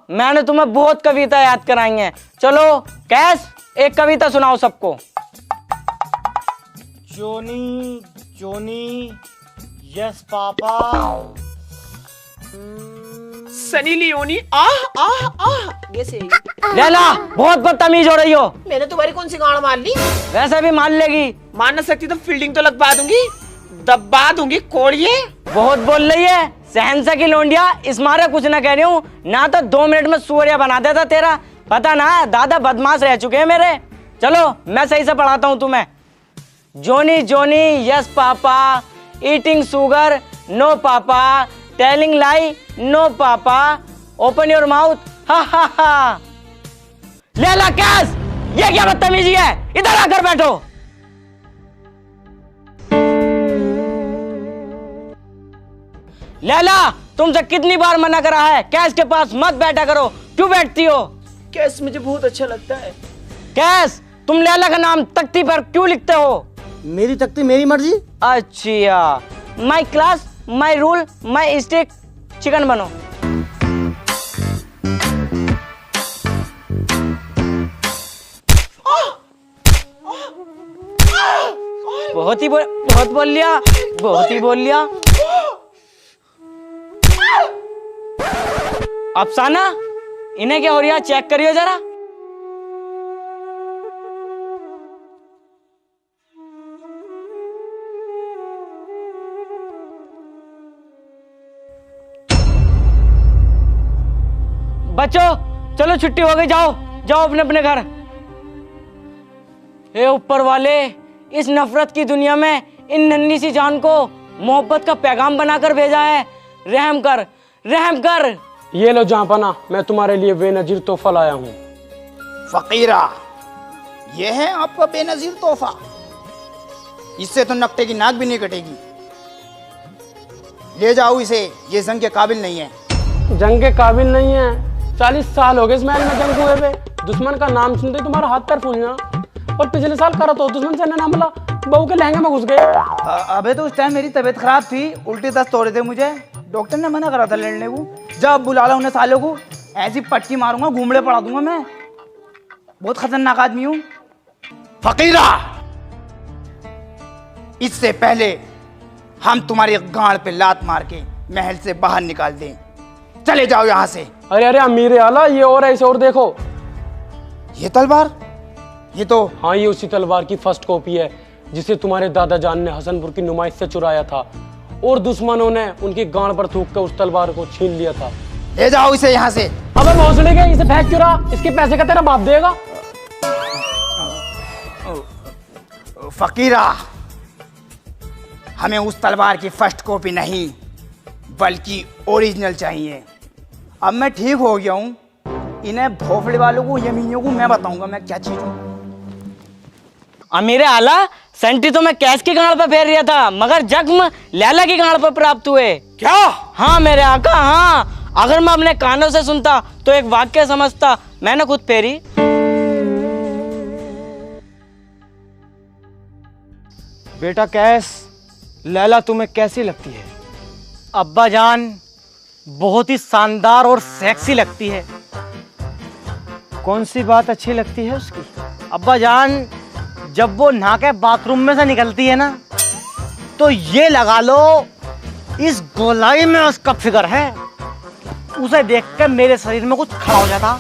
मैंने तुम्हें बहुत कविता याद कराई हैं। चलो कैस, एक कविता सुनाओ सबको। जोनी जोनी yes papa. Sunny Leone ah ah ah. ये सही। लैला बहुत बदतमीज हो रही हो। मैंने तुम्हारी कौन सी गाड़ मार ली? वैसे भी मान लेगी। मान न सकती तो फील्डिंग तो लगवा दूंगी, दबा दूंगी कोड़िए। बहुत बोल रही है सहनसा की लोंडिया। इस मारे कुछ ना कह रही हूँ ना, तो 2 मिनट में सूर्या बना देता तेरा। पता ना दादा बदमाश रह चुके हैं मेरे। चलो मैं सही से पढ़ाता हूँ तुम्हें। Johnny Johnny yes papa, eating sugar no papa, telling lie no papa, open your mouth ha ha हा। लैला कैस, ये क्या बदतमीजी है? इधर आकर बैठो। लैला तुमसे कितनी बार मना करा है कैस के पास मत बैठा करो, क्यों बैठती हो? कैस मुझे बहुत अच्छा लगता है। कैस तुम लैला का नाम तख्ती पर क्यों लिखते हो? मेरी तख्ती मेरी मर्जी। अच्छा, my class my rule my stick, chicken बनो। बहुत बोल लिया, बहुत ही बोल लिया। अफसाना इन्हें क्या हो रहा है, चेक करियो जरा। बच्चों चलो छुट्टी हो गई, जाओ जाओ अपने अपने घर। हे ऊपर वाले, इस नफरत की दुनिया में इन नन्ही सी जान को मोहब्बत का पैगाम बनाकर भेजा है। रहम कर, रहम कर। ये लो जहाँपना, मैं तुम्हारे लिए बेनजीर तोहफा लाया हूँ। फकीरा, ये है आपका बेनजीर तोहफा। इससे तो नकटे की नाक भी नहीं कटेगी। ले जाओ इसे, ये जंग के काबिल नहीं है। जंग के काबिल नहीं है? 40 साल हो गए इस महल में जंग हुए हुए। दुश्मन का नाम सुनते तुम्हारा हाथ पैर फूलना। और पिछले साल करा तो दुश्मन से ना मिला, बहू के लहंगे में घुस गए। अबे तो उस टाइम मेरी तबीयत खराब थी, उल्टे दस्त हो रहे थे मुझे। डॉक्टर ने मना करा था लड़ने को। जब बुला ला उन्हें सालों को, ऐसी पट्टी मारूंगा, घूमड़े पड़ा दूंगा मैं। बहुत खतरनाक आदमी हूँ। फकीरा, इससे पहले हम तुम्हारी गांड पे लात मार के महल से बाहर निकाल दें, चले जाओ यहाँ से। अरे अरे अमीर आला, ये और ऐसे और देखो। ये तलवार, ये तो। हाँ, ये उसी तलवार की फर्स्ट कॉपी है जिसे तुम्हारे दादा जान ने हसनपुर की नुमाइश से चुराया था और दुश्मनों ने उनकी गांड पर थूक कर उस तलवार को छीन लिया था। ले जाओ इसे यहाँ से। अबे भोसड़ी के, इसे फेंक क्यों रहा? इसके पैसे का तेरा बाप देगा। फकीरा, हमें उस तलवार की फर्स्ट कॉपी नहीं बल्कि ओरिजिनल चाहिए। अब मैं ठीक हो गया हूँ, इन्हें भोफड़े वालों को, यमीनियों को मैं बताऊंगा मैं क्या चीज हूँ। अमीर आला, सेंटी तो मैं कैस की गांड पर फेर रहा था, मगर जख्म लैला की गांड पर प्राप्त हुए। क्या? हाँ मेरे आका, हाँ। अगर मैं अपने कानों से सुनता तो एक वाक्य समझता, मैंने खुद फेरी। बेटा कैस, लैला तुम्हें कैसी लगती है? अब्बा जान, बहुत ही शानदार और सेक्सी लगती है। कौन सी बात अच्छी लगती है उसकी? अब्बा जान, जब वो नहा के बाथरूम में से निकलती है ना, तो ये लगा लो इस गोलाई में उसका फिगर है। उसे देख कर मेरे शरीर में कुछ खड़ा हो जाता,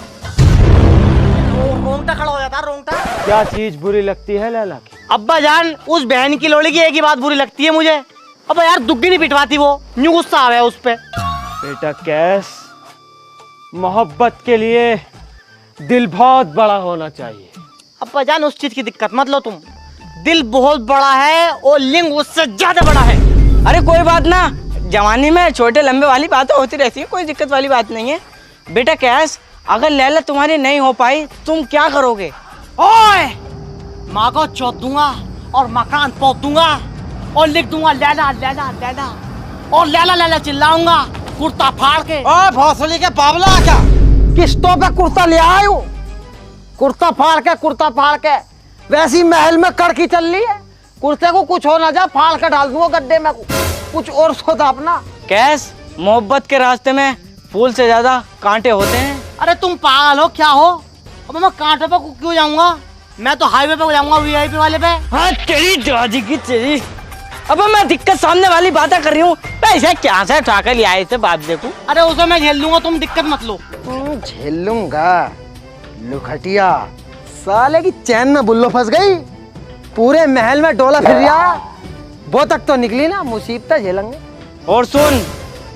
रोंगटा खड़ा हो जाता, रोंगटा। क्या चीज बुरी लगती है लैला की? अब्बा जान, उस बहन की लोड़ी की एक ही बात बुरी लगती है मुझे। अब्बा यार, दुग्गी नहीं पिटवाती वो, न्यू गुस्सा आ गया उस पे। बेटा कैस, मोहब्बत के लिए दिल बहुत बड़ा होना चाहिए। अब्बा जान, उस चीज की दिक्कत मत लो तुम। दिल बहुत बड़ा है और लिंग उससे ज्यादा बड़ा है। अरे कोई बात ना, जवानी में छोटे लंबे वाली बातें होती रहती है, कोई दिक्कत वाली बात नहीं है। बेटा कैस, अगर लैला तुम्हारी नहीं हो पाई तुम क्या करोगे? ओए, माँ को चोट दूंगा और मकान पोत दूंगा और लिख दूंगा लैला लैला लैला, और लैला लैला चिल्लाऊंगा कुर्ता फाड़ के। ओए भोसड़ी के बाबला, क्या किस्तों पे कुर्ता ले आयो, कुर्ता फाड़ के। वैसी महल में कड़की चल रही है, कुर्ते को कुछ हो ना जा, फाड़ के डाल दूंगा गड्ढे में। कुछ और सोचा अपना। कैस, मोहब्बत के रास्ते में फूल से ज्यादा कांटे होते हैं। अरे तुम पागल हो क्या हो? अब मैं कांटे पे क्यों जाऊंगा? मैं तो हाईवे पे जाऊंगा, वीआईपी वाले पे। हाँ तेरी दादी की तेरी। अब मैं दिक्कत सामने वाली बातें कर रही हूँ, पैसे क्या से उठा कर लिया इसे बात देखूं। अरे उसे मैं झेल लूंगा, तुम दिक्कत मत लो। झेल लूंगा लुखटिया, साले की चैन में बुल्लो फंस गई, पूरे महल में डोला फिर रहा, वो तक तो निकली ना, मुसीबतें झेलेंगे। और सुन,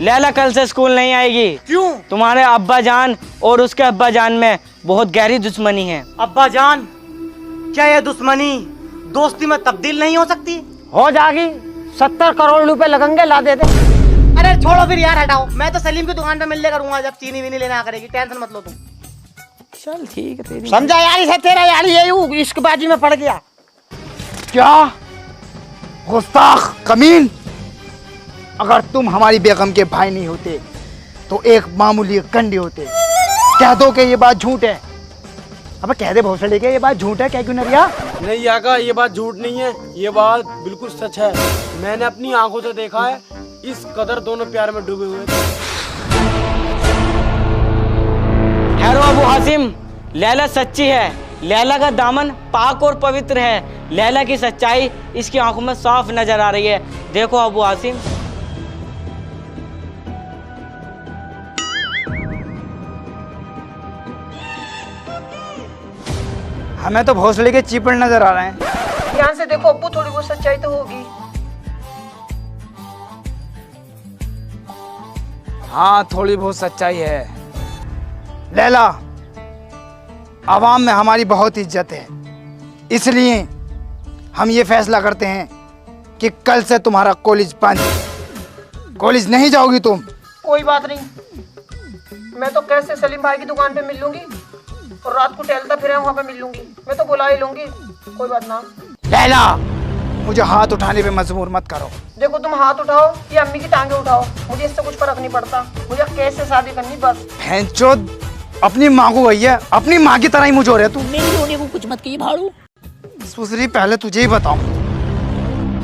लैला कल से स्कूल नहीं आएगी। क्यों? तुम्हारे अब्बा जान और उसके अब्बा जान में बहुत गहरी दुश्मनी है। अब्बा जान, क्या ये दुश्मनी दोस्ती में तब्दील नहीं हो सकती? हो जाएगी, 70 करोड़ रुपए लगेंगे, ला दे दे। अरे छोड़ो फिर यार, हटाओ। मैं तो सलीम की दुकान पे मिलने करूंगा जब चीनी वीनी लेना करेगी, टेंशन मत लो तुम। चल ठीक है तेरी। समझा यार, इसे तेरा यार ये इश्कबाजी में पड़ गया। क्या गुस्ताख कमीन, अगर तुम हमारी बेगम के भाई नहीं होते तो एक मामूली कंडी होते। कह दो कि ये बात झूठ है। अब कह दे भोसड़े के ये बात झूठ है, क्या क्यों नरिया? नहीं आका, ये बात झूठ नहीं है, ये बात बिल्कुल सच है। मैंने अपनी आंखों से देखा है, इस कदर दोनों प्यार में डूबे हुए थे। हैरो अबू हासिम, लैला सच्ची है। लैला का दामन पाक और पवित्र है। लैला की सच्चाई इसकी आंखों में साफ नजर आ रही है। देखो अबू हासिम। हमें तो भोसड़े के चीपड़ नजर आ रहे हैं। ध्यान से देखो अब्बू, थोड़ी बहुत सच्चाई तो होगी। हाँ थोड़ी बहुत सच्चाई है। लैला, आवाम में हमारी बहुत इज्जत है, इसलिए हम ये फैसला करते हैं कि कल से तुम्हारा कॉलेज बंद। कॉलेज नहीं जाओगी तुम। कोई बात नहीं, मैं तो कैसे सलीम भाई की दुकान पे मिल लूंगी और रात को टहलता फिर वहाँ पे मिल लूंगी। मैं तो बुला ही लूंगी, कोई बात ना। लैला, मुझे हाथ उठाने पे मजबूर मत करो। देखो तुम हाथ उठाओ या अम्मी की टांगे उठाओ, मुझे इससे कुछ फर्क नहीं पड़ता। मुझे कैसे शादी करनी बस। भैंचोद, अपनी माँ को भैया, अपनी माँ की तरह ही मुझे हो रहा है तू। मेरी रोने को कुछ मत कीजिए भाड़ू। सुसरी, पहले तुझे ही बताऊं।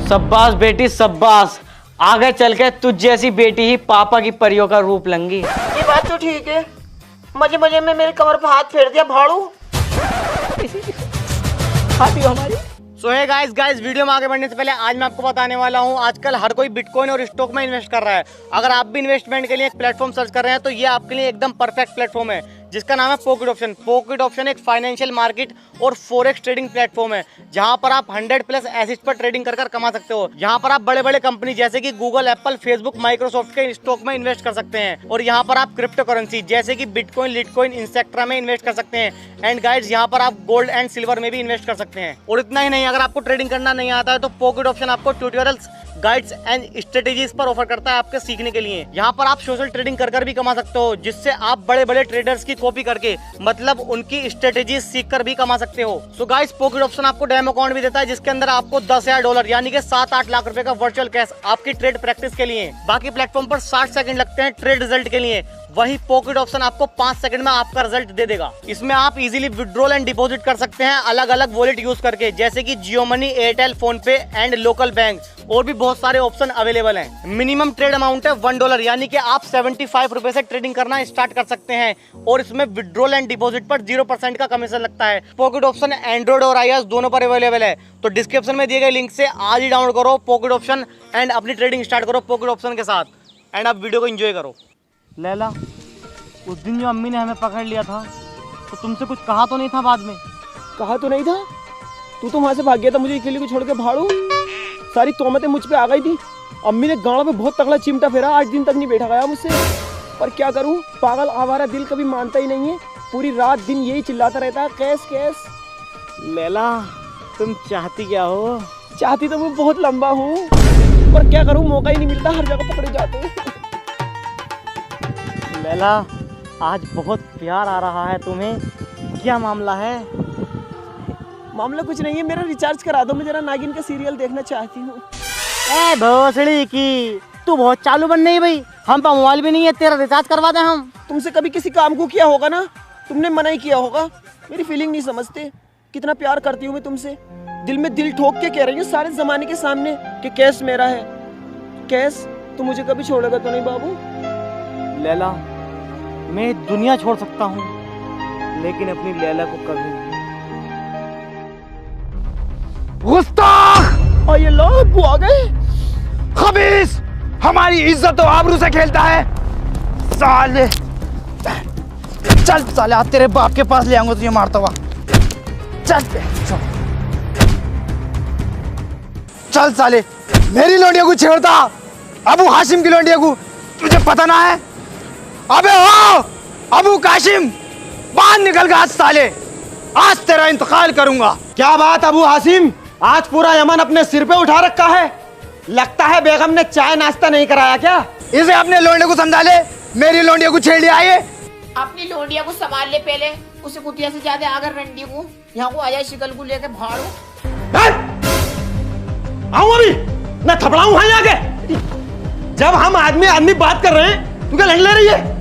शब्बास बेटी शब्बास, आगे चल के तुझ जैसी बेटी ही पापा की परियों का रूप लेंगी। ये बात तो ठीक है, मजे मजे में मेरे कमर पे हाथ फेर दिया भाड़ू। हाथी हमारी। सो हे गाइस, वीडियो में आगे बढ़ने से पहले आज मैं आपको बताने वाला हूँ, आजकल हर कोई बिटकॉइन और स्टॉक में इन्वेस्ट कर रहा है। अगर आप भी इन्वेस्टमेंट के लिए एक प्लेटफॉर्म सर्च कर रहे हैं तो ये आपके लिए एकदम परफेक्ट प्लेटफॉर्म है, जिसका नाम है पॉकेट ऑप्शन। पॉकेट ऑप्शन एक फाइनेंशियल मार्केट और फॉरेक्स ट्रेडिंग प्लेटफॉर्म है, जहां पर आप 100+ एसेट्स पर ट्रेडिंग कर कमा सकते हो। यहां पर आप बड़े बड़े कंपनी जैसे कि गूगल, एप्पल, फेसबुक, माइक्रोसॉफ्ट के स्टॉक में इन्वेस्ट कर सकते हैं। और यहाँ पर आप क्रिप्टो करेंसी जैसे कि बिटकॉइन, लिटकॉइन, इंसेक्ट्रा में इन्वेस्ट कर सकते हैं। एंड गाइड्स, यहाँ पर आप गोल्ड एंड सिल्वर में भी इन्वेस्ट कर सकते हैं। और इतना ही नहीं, अगर आपको ट्रेडिंग करना नहीं आता है तो पॉकेट ऑप्शन आपको ट्यूटोरियल्स, गाइड्स एंड स्ट्रेटेजीज पर ऑफर करता है आपके सीखने के लिए। यहाँ पर आप सोशल ट्रेडिंग कर भी कमा सकते हो, जिससे आप बड़े बड़े ट्रेडर्स की कॉपी करके, मतलब उनकी स्ट्रेटेजीज सीख कर भी कमा सकते हो। सो गाइस, पॉकेट ऑप्शन आपको डेमो अकाउंट भी देता है, जिसके अंदर आपको $10,000 यानी कि 7-8 लाख रुपए का वर्चुअल कैश आपकी ट्रेड प्रैक्टिस के लिए। बाकी प्लेटफॉर्म पर 60 सेकंड लगते हैं ट्रेड रिजल्ट के लिए, वही पॉकेट ऑप्शन आपको 5 सेकंड में आपका रिजल्ट दे देगा। इसमें आप इजीली विड्रॉल एंड डिपॉजिट कर सकते हैं अलग अलग वॉलेट यूज करके, जैसे कि जियो मनी, एयरटेल, फोन पे एंड लोकल बैंक, और भी बहुत सारे ऑप्शन अवेलेबल हैं। मिनिमम ट्रेड अमाउंट है $1, यानी कि आप 75 रुपए से ट्रेडिंग करना स्टार्ट कर सकते हैं। और इसमें विड्रॉल एंड डिपॉजिट पर 0% का कमीशन लगता है। पॉकेट ऑप्शन एंड्रॉइड और iOS दोनों पर अवेलेबल है, तो डिस्क्रिप्शन में दिए गए लिंक से आज ही डाउनलोड करो पॉकेट ऑप्शन एंड अपनी ट्रेडिंग स्टार्ट करो पॉकेट ऑप्शन के साथ। एंड आप वीडियो को एंजॉय करो। लैला, उस दिन जो अम्मी ने हमें पकड़ लिया था तो तुमसे कुछ कहा तो नहीं था बाद में? कहा तो नहीं था, तू तो वहां से भाग गया था मुझे अकेले को छोड़ के भाड़ू। सारी तोहमतें मुझ पे आ गई थी। अम्मी ने गाँव में बहुत तगड़ा चिमटा फेरा, 8 दिन तक नहीं बैठा गया मुझसे। पर क्या करूं, पागल आवारा दिल कभी मानता ही नहीं है, पूरी रात दिन यही चिल्लाता रहता है कैस कैस। लैला, तुम चाहती क्या हो? चाहती तो मैं बहुत लंबा हूँ, पर क्या करूं, मौका ही नहीं मिलता, हर जगह पकड़े जाते हैं। लैला, आज बहुत प्यार आ रहा है तुम्हें, क्या मामला है? मामला कुछ नहीं है, मेरा रिचार्ज करा दो, मैं जरा नागिन का सीरियल देखना चाहती हूँ। ए भोसड़ी की, तू बहुत चालू बन नहीं भाई, हम पर मोबाइल भी नहीं है, तेरा रिचार्ज करवा दें हम। तुमसे कभी किसी काम को किया होगा ना, तुमने मना ही किया होगा। मेरी फीलिंग नहीं समझते, कितना प्यार करती हूँ मैं तुमसे। दिल में दिल ठोक के कह रही हूँ सारे जमाने के सामने कि कैश मेरा है। कैश, तू मुझे कभी छोड़ेगा तो नहीं बाबू? लैला, मैं दुनिया छोड़ सकता हूँ, लेकिन अपनी लैला को कभी नहीं। गुस्ताख! और ये लो अब्बू आ गए। खबीस! हमारी इज्जत और आबरू से खेलता है साले। चल साले, आज तेरे बाप के पास ले आऊंगा तुझे मारता हुआ। चल चल साले, मेरी लोंडिया को छेड़ता अबू हाशिम की लोंडिया को, तुझे पता ना है? अबे हो अबू काशिम, बाहर निकल गया आज साले, आज तेरा इंतकाल करूंगा। क्या बात अबू हासिम, आज पूरा यमन अपने सिर पे उठा रखा है। लगता है बेगम ने चाय नाश्ता नहीं कराया क्या? इसे अपने लोंडे को समझा ले, मेरी लोंडिया को छेड़ लिया ये। अपनी लोंडिया को संभाल ले पहले, उसे कुतिया से ज्यादा आगर रंडी को यहाँ को आया शिकल को लेके भाड़ू। आऊं अभी, मैं थपड़ाऊं है आगे। जब हम आदमी आदमी बात कर रहे हैं, तू क्या लड़ ले रही है?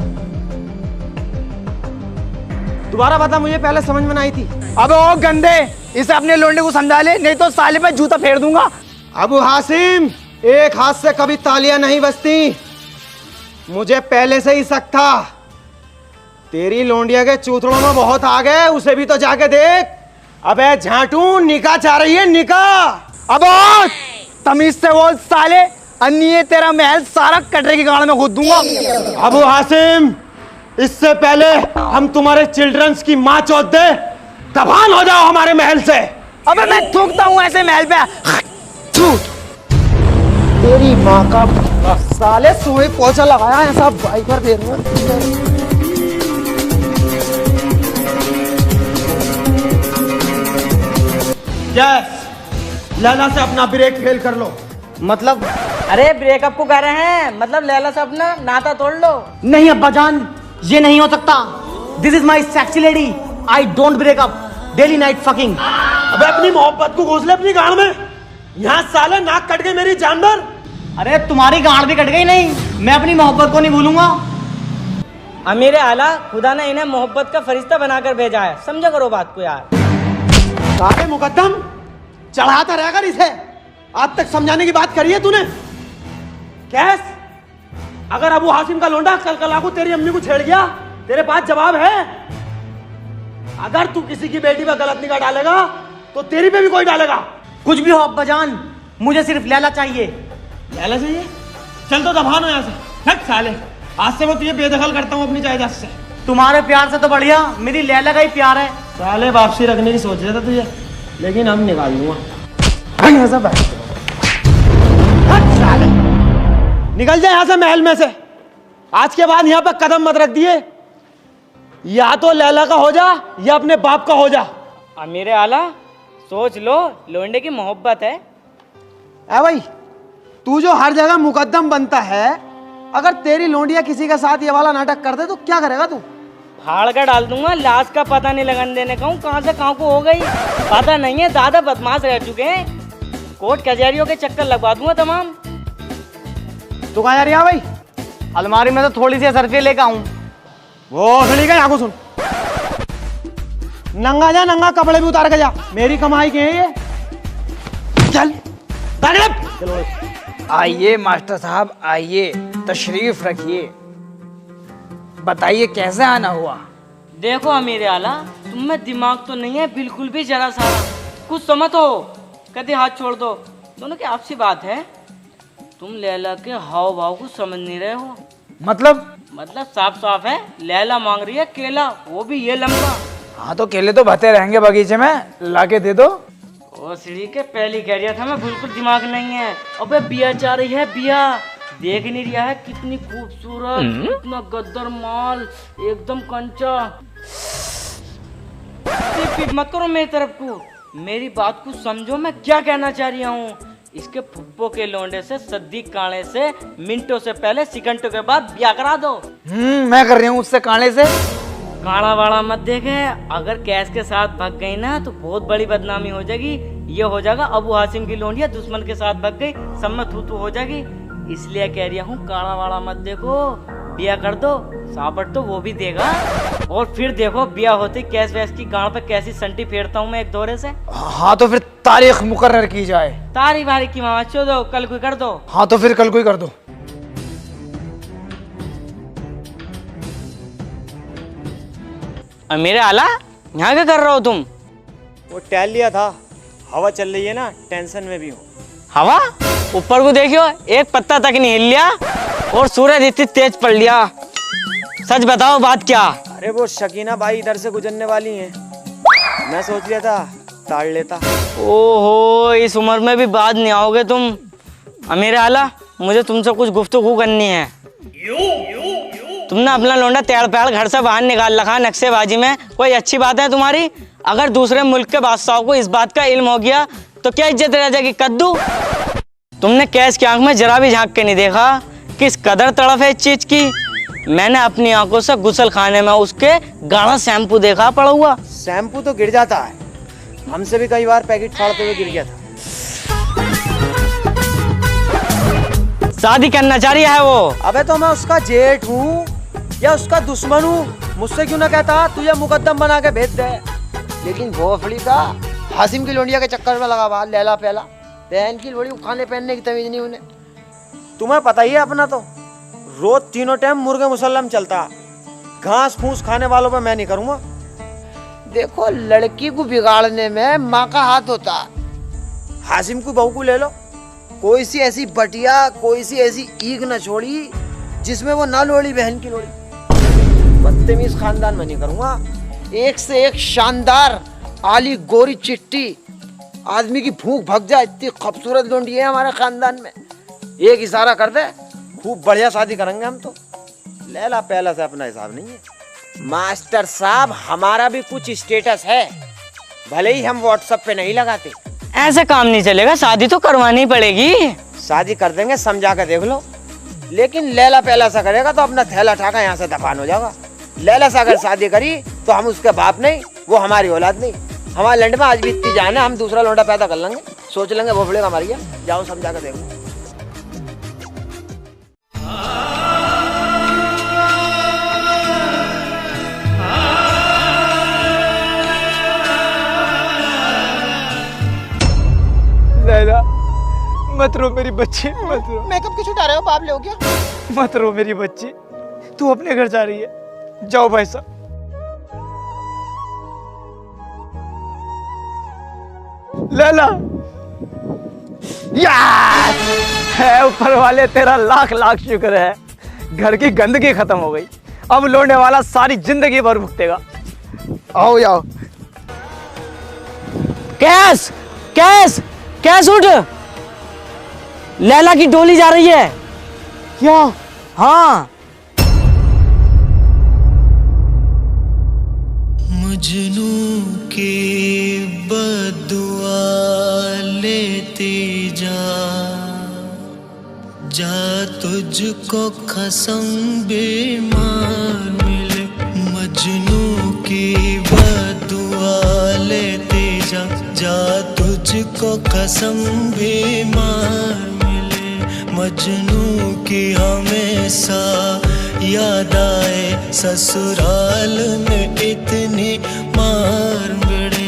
दोबारा बता, मुझे पहले समझ में नहीं आई थी। अबे ओ गंदे, इसे अपने लोंडे को समझा ले, नहीं तो साले पे जूता फेर दूंगा। अबू हासिम, एक हाथ से कभी तालियां नहीं बजती। मुझे पहले से ही शक था, तेरी लोंडिया के चूथड़ों में बहुत आ गए, उसे भी तो जाके देख। अबे झांटू, निकाह चाह रही है निकाह। अब तमीज से बोल साले, अन्य तेरा महल सारा कटरे की गाड़ में खोद दूंगा। अबू हासिम, इससे पहले हम तुम्हारे चिल्ड्रंस की माँ चौथ दे, तबान हो जाओ हमारे महल से। अबे मैं थूकता हूँ ऐसे महल पे, थूक। तेरी माँ का साले, सुई पोछा लगाया ऐसा भाई पर दे रहा है। यस, लैला से अपना ब्रेक फेल कर लो। मतलब? अरे ब्रेकअप को कह रहे हैं, मतलब लैला से अपना नाता तोड़ लो। नहीं अब्बा जान, ये नहीं हो सकता। This is my sexy lady, I don't break up, daily night fucking. अबे अपनी मोहब्बत को घोंस ले अपनी गाड़ में। यहाँ साले नाक कट गई मेरी जानवर। अरे तुम्हारी गांड भी कट गई नहीं, मैं अपनी मोहब्बत को नहीं भूलूंगा। अमीर आला, खुदा ने इन्हें मोहब्बत का फरिश्ता बनाकर भेजा है, समझा करो बात को यार। साले मुकद्दम, चढ़ाता रहेगा इसे। आज तक समझाने की बात करी है तूने? कैस, अगर अबू हासिम का लोंडा कल आगू तेरी अम्मी को छेड़ गया, तेरे पास जवाब है। अगर तू किसी की बेटी पर गलत निगाह डालेगा तो तेरी पे भी कोई डालेगा। कुछ भी हो अब्बा जान, मुझे सिर्फ लैला चाहिए। लैला चाहिए? चल तो दबानो यहाँ से। हट साले, आज से मैं तुझे बेदखल करता हूँ अपनी जायदाद से। तुम्हारे प्यार से तो बढ़िया मेरी लैला का ही प्यार है। साले वापसी रखने की सोच रहा था तुझे, लेकिन हम निकाल लूंगा। साले, निकल जाए यहाँ से महल में से। आज के बाद यहाँ पर कदम मत रख दिए। या तो लैला का हो जा या अपने बाप का हो जा। अमीर आला, सोच लो, लोंडे की मोहब्बत है। ए भाई, तू जो हर जगह मुकद्दम बनता है, अगर तेरी लोंडिया किसी के साथ ये वाला नाटक कर दे तो क्या करेगा तू? फाड़ कर डाल दूंगा, लाश का पता नहीं लगन देने का हूँ, कहाँ से कहाँ को हो गई पता नहीं है। दादा बदमाश रह चुके हैं, कोर्ट कचहरियों के चक्कर लगवा दूंगा तमाम। तू कहाँ जा रही है भाई? अलमारी में तो थोड़ी सी सरफी लेकर आऊं। वो सुनी का यहाँ को सुन। नंगा जा, नंगा कपड़े भी उतार के जा, मेरी कमाई के हैं ये। चल चलो। आइए मास्टर साहब, आइए, तशरीफ रखिए, बताइए कैसे आना हुआ? देखो अमीर आला, तुम में दिमाग तो नहीं है बिल्कुल भी जरा सा, कुछ समझ हो, कभी हाथ छोड़ दो। दोनों की आपसी बात है, तुम लैला के हाव भाव को समझ नहीं रहे हो। मतलब साफ साफ है, लैला मांग रही है केला, वो भी ये लंबा। हाँ तो केले तो भते रहेंगे बगीचे में, लाके दे दो। ओ सीढ़ी के पहली कह रहा था मैं, बिल्कुल दिमाग नहीं है। अबे बिया चाह रही है, बिया देख नहीं रहा है कितनी खूबसूरत, कितना गद्दर माल, एकदम कंचा। फिर मत करो मेरी तरफ को, मेरी बात को समझो, मैं क्या कहना चाह रही हूँ। इसके फुप्पो के लोंडे से, सद्दी काने से मिनटों से पहले, सेकंडों के बाद ब्याह करा दो। मैं कर रही हूँ उससे काने से। काड़ा वाड़ा मत देखे, अगर कैश के साथ भाग गई ना तो बहुत बड़ी बदनामी हो जाएगी। ये हो जाएगा अबू हासिम की लोंडिया दुश्मन के साथ भाग गई, सब में थू हो जाएगी। इसलिए कह रही हूँ काड़ा वाड़ा मत देखो, बिया कर दो, सापट तो वो भी देगा। और फिर देखो बिया होते कैश वैश की गांव पे कैसी संटी फेरता हूँ मैं एक दौरे से। हाँ तो फिर तारीख मुकर्रर की जाए। तारीख वारीख की मामा दो, कल कोई कर दो। हाँ तो फिर कल को ही कर दो। और मेरे आला यहाँ क्या कर रहे हो तुम? वो टहल लिया था, हवा चल रही है ना, टेंशन में भी हूँ। हवा? ऊपर को देखियो, एक पत्ता तक नहीं हिल लिया और सूरज इतनी तेज पड़ लिया। सच बताओ बात क्या? अरे वो शकीना बाई इधर से गुजरने वाली हैं, मैं सोच लिया था ताड़ लेता। ओहो, इस उम्र में भी बात नहीं आओगे तुम। मेरे आला, मुझे तुमसे कुछ गुफ्तगू करनी है। तुमने अपना लौंडा तेड़ पैड़ घर से बाहर निकाल रखा नक्शेबाजी में, कोई अच्छी बात है तुम्हारी? अगर दूसरे मुल्क के बादशाहों को इस बात का इल्म हो गया तो क्या इज्जत रह जाएगी कद्दू? तुमने कैस की आंख में जरा भी झांक के नहीं देखा किस कदर तड़फ है इस चीज की। मैंने अपनी आंखों से गुसल खाने में उसके गाढ़ा शैम्पू देखा पड़ा हुआ। शैम्पू तो गिर जाता है, हमसे भी कई बार पैकेट फाड़ते हुए गिर गया था। शादी करना चाह रही है वो? अबे तो मैं उसका जेठ हूँ या उसका दुश्मन हूँ? मुझसे क्यों ना कहता तुझे मुकद्दम बना के भेज दे। लेकिन भोसड़ी का हासिम की लोंडिया के चक्कर में लगा हुआ, लैला पहला बहन की लोड़ी खाने पहनने की तमीज नहीं उन्हें। तुम्हें पता ही है अपना, तो रोज तीनों टाइम मुर्गे मुसल्लम चलता, घास फूस खाने वालों पे मैं नहीं करूँगा। देखो, लड़की को बिगाड़ने में माँ का हाथ होता। हासिम की बहू को ले लो, कोई सी ऐसी बटिया, कोई सी ऐसी ईग न छोड़ी जिसमें वो ना लोड़ी बहन की लोड़ी। बदतमीज खानदान में नहीं करूँगा। एक से एक शानदार आली गोरी चिट्टी, आदमी की भूख भग जाए इतनी खूबसूरत लोंडी है हमारे खानदान में। एक इशारा कर दे, खूब बढ़िया शादी करेंगे हम तो। लैला पहला से अपना हिसाब नहीं है। मास्टर साहब, हमारा भी कुछ स्टेटस है, भले ही हम व्हाट्सएप पे नहीं लगाते। ऐसे काम नहीं चलेगा, शादी तो करवानी पड़ेगी। शादी कर देंगे, समझा कर देख लो। लेकिन लैला पहला सा करेगा तो अपना थैला ठाका यहाँ से दफान हो जाएगा। लैला से अगर शादी करी तो हम उसके बाप नहीं, वो हमारी औलाद नहीं। हमारे लैंड में आज भी इतनी जान है, हम दूसरा लौंडा पैदा कर लेंगे, सोच लेंगे वो फड़ेगा हमारी। जाओ समझा कर देखो। लैला, मत रो मेरी बच्ची, मत रो। मेकअप क्यों छुटा रहे हो, पाप ले हो क्या? मत रो मेरी बच्ची, तू अपने घर जा रही है। जाओ भाई साहब। लैला, है ऊपर वाले, तेरा लाख लाख शुक्र है, घर की गंदगी खत्म हो गई। अब लौटने वाला सारी जिंदगी भर भुगतेगा। आओ आओ। कैस कैस कैस उठ, लैला की डोली जा रही है। क्या? हाँ। मजनू की बद्दुआ लेती जा तुझको कसम बीमार मिले। मजनू की बद्दुआ लेती जा तुझको कसम बीमार मिले। मजनू की हमेशा याद आए, ससुराल में इतनी मार मिले।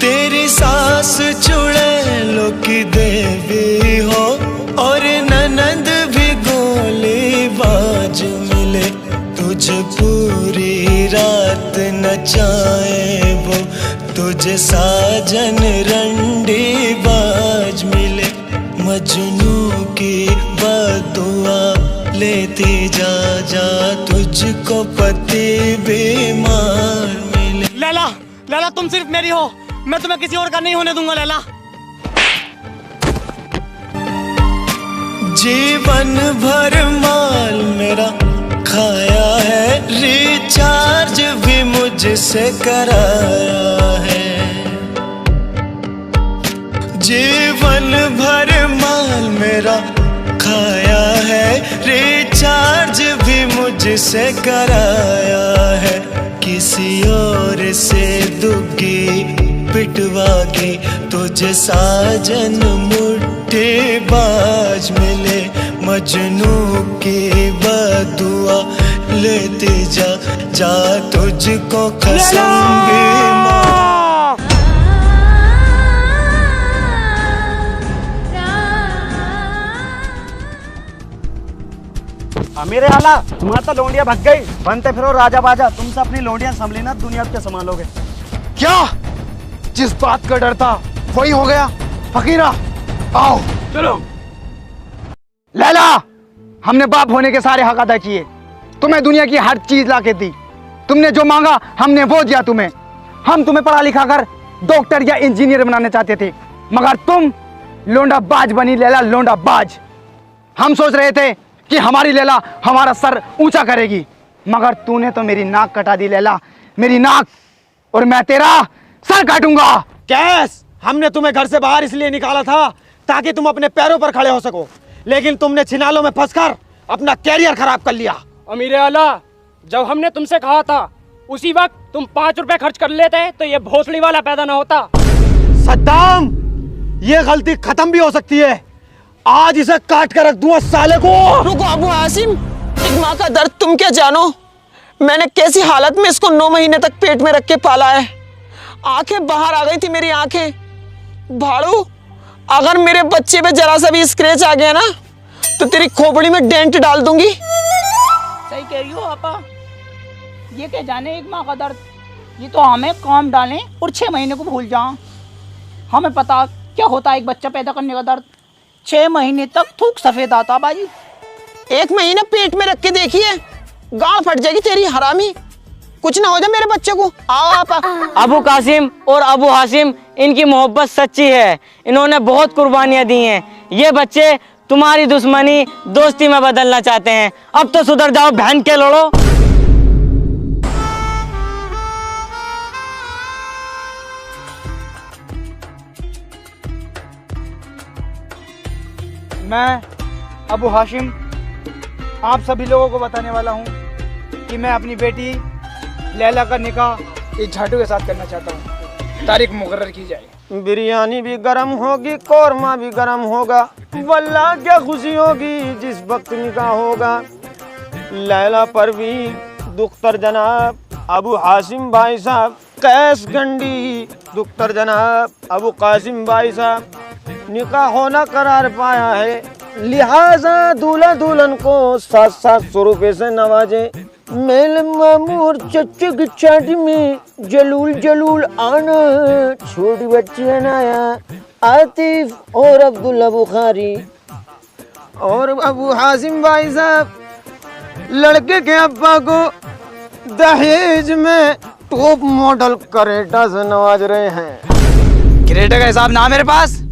तेरी सास चुड़ैलों की देवी हो और ननद भी गोली बाज मिले। तुझे पूरी रात नचाए वो, तुझे साजन रंडी बाज मिले। मजनू की बद्दुआ लेती जा तुझको पति बीमार मिले। लैला, लैला तुम सिर्फ मेरी हो, मैं तुम्हें किसी और का नहीं होने दूंगा। लैला, जीवन भर माल मेरा खाया है, रिचार्ज भी मुझसे कराया है। जीवन भर माल मेरा खाया है, रिचार्ज भी मुझसे कराया है। किसी और से दुखी पिटवा के तुझे साजन मुट्ठी बाज मिले। मजनू की बद्दुआ लेते जा तुझको कसम बीमार। मेरे आला तुम्हारा तो लोंडिया भग गई। बनते फिरो राजा बाजा, तुमसे अपनी लोंडिया संभली ना दुनिया पे संभालोगे। क्या? जिस बात का डर था वही हो गया। फकीरा आओ चलो। लैला, हमने बाप होने के सारे हक अदा किए, तुम्हें दुनिया की हर चीज ला के दी, तुमने जो मांगा हमने वो दिया तुम्हें। हम तुम्हें पढ़ा लिखा कर डॉक्टर या इंजीनियर बनाने चाहते थे, मगर तुम लोंडा बाज बनी लैला, लोंडा बाज। हम सोच रहे थे कि हमारी लैला हमारा सर ऊंचा करेगी, मगर तूने तो मेरी नाक कटा दी लैला, मेरी नाक, और मैं तेरा सर काटूंगा। कैस, हमने तुम्हें घर से बाहर इसलिए निकाला था ताकि तुम अपने पैरों पर खड़े हो सको, लेकिन तुमने छिनालों में फंसकर अपना कैरियर खराब कर लिया। अमीर आला, जब हमने तुमसे कहा था उसी वक्त तुम 5 रुपए खर्च कर लेते तो ये भोसड़ी वाला पैदा ना होता। सद्दाम, ये गलती खत्म भी हो सकती है। आज इसे काट कर रख दूंगा साले को। रुको अबू हासिम, एक माँ का दर्द तुम क्या जानो। मैंने कैसी हालत में इसको 9 महीने तक पेट में रख के पाला है। आंखें बाहर आ गई थी मेरी आंखें। भाड़ू, अगर मेरे बच्चे पे जरा सा भी स्क्रैच आ गया ना तो तेरी खोपड़ी में डेंट डाल दूंगी। सही कह रही हो आपा, ये क्या जाने एक माँ का दर्द, ये तो हमें काम डालें और 6 महीने को भूल जाओ। हमें पता क्या होता है एक बच्चा पैदा करने का दर्द। 6 महीने तक थूक सफेद आता बाजी। 1 महीना पेट में रख के देखिए, गांड फट जाएगी तेरी हरामी। कुछ ना हो जाए मेरे बच्चे को। आओ आपा। अबू कासिम और अबू हासिम, इनकी मोहब्बत सच्ची है, इन्होंने बहुत कुर्बानियां दी हैं। ये बच्चे तुम्हारी दुश्मनी दोस्ती में बदलना चाहते हैं। अब तो सुधर जाओ, बहन के लड़ो। मैं अबू हाशिम आप सभी लोगों को बताने वाला हूँ कि मैं अपनी बेटी लैला का निकाह इस झाटू के साथ करना चाहता हूँ। तारीख मुकर्रर की जाए। बिरयानी भी गरम होगी, कौरमा भी गरम होगा, वल्लाह क्या खुशी होगी जिस वक्त निकाह होगा। लैला परवीन दुख्तर जनाब अबू हासिम भाई साहब, कैस गंडी दुख्तर जनाब अबू कासिम भाई साहब, निकाह होना करार पाया है, लिहाजा दूल्हा दुल्हन को 700 रुपए से नवाजे। मेल मामूर चच्चे की चाटी में जलूल जलूल आना, छोटी बच्ची अनाया, आतिफ और अब्दुल्ला बुखारी और अबू हासिम भाई साहब लड़के के अब्बा को दहेज में टॉप मॉडल करेटा से नवाज रहे हैं। क्रेटा का हिसाब ना मेरे पास,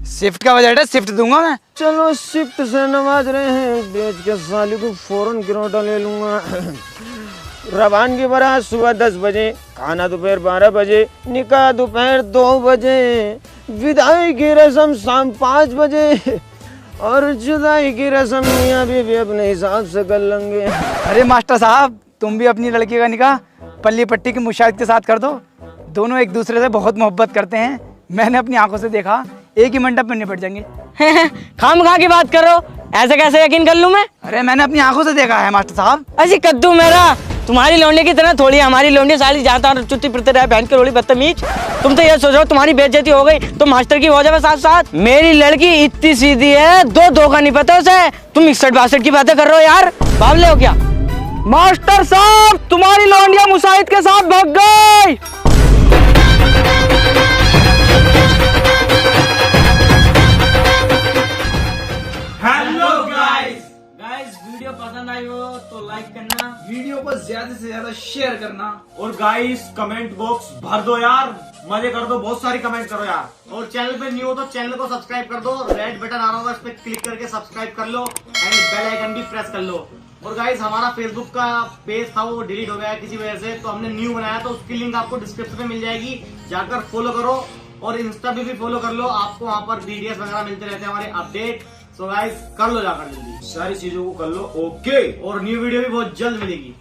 शिफ्ट का बजट है, शिफ्ट दूंगा मैं। चलो शिफ्ट से नवाज रहे हैं, बेच के साली को फौरन किरोटा ले लूंगा। रवान की बारात सुबह 10 बजे, खाना दोपहर 12 बजे, निकाह दोपहर 2 बजे, विदाई की रस्म शाम 5 बजे और जुदाई की रस्म मियां बीवी अपने हिसाब से कर लेंगे। अरे मास्टर साहब, तुम भी अपनी लड़की का निकाह पल्ली पट्टी की मुशाहिद के साथ कर दो। दोनों एक दूसरे से बहुत मोहब्बत करते हैं, मैंने अपनी आंखों से देखा, एक ही मंडप में निपट जाएंगे। खामखा की बात करो, ऐसे कैसे यकीन कर लूं मैं? अरे मैंने अपनी आंखों से देखा है मास्टर साहब। अजी कद्दू मेरा, तुम्हारी लौंडे की तरह थोड़ी हमारी लौंडी साली जाता चुत्ती फिरते रहे, बहन के लोड़ी बदतमीज। तुम तो ये सोचो तुम्हारी बेइज्जती हो गई तो मास्टर की हो जाए साथ साथ। मेरी लड़की इतनी सीधी है, दो का नहीं पता उसे। तुम 61-62 की बातें कर रहे हो यार, बावले हो क्या? मास्टर साहब, तुम्हारी लौंडिया मुसाहिद के साथ भाग गई। हेलो गाइस, वीडियो पसंद आई हो तो लाइक करना, वीडियो को ज्यादा से ज्यादा शेयर करना और गाइस कमेंट बॉक्स भर दो यार, मजे कर दो, बहुत सारी कमेंट करो यार। और चैनल पे न्यू हो तो चैनल को सब्सक्राइब कर दो, रेड बटन आ रहा होगा, इस पे क्लिक करके सब्सक्राइब कर लो एंड बेल आइकन भी प्रेस कर लो। और गाइस हमारा फेसबुक का पेज था वो डिलीट हो गया है किसी वजह से, तो हमने न्यू बनाया, तो उसकी लिंक आपको डिस्क्रिप्शन में मिल जाएगी, जाकर फॉलो करो। और इंस्टा पे भी फॉलो कर लो, आपको वहाँ पर वीडियोस वगैरह मिलते रहते हैं हमारे अपडेट। सो गाइस कर लो जाकर जल्दी, सारी चीजों को कर लो, ओके। और न्यू वीडियो भी बहुत जल्द मिलेगी।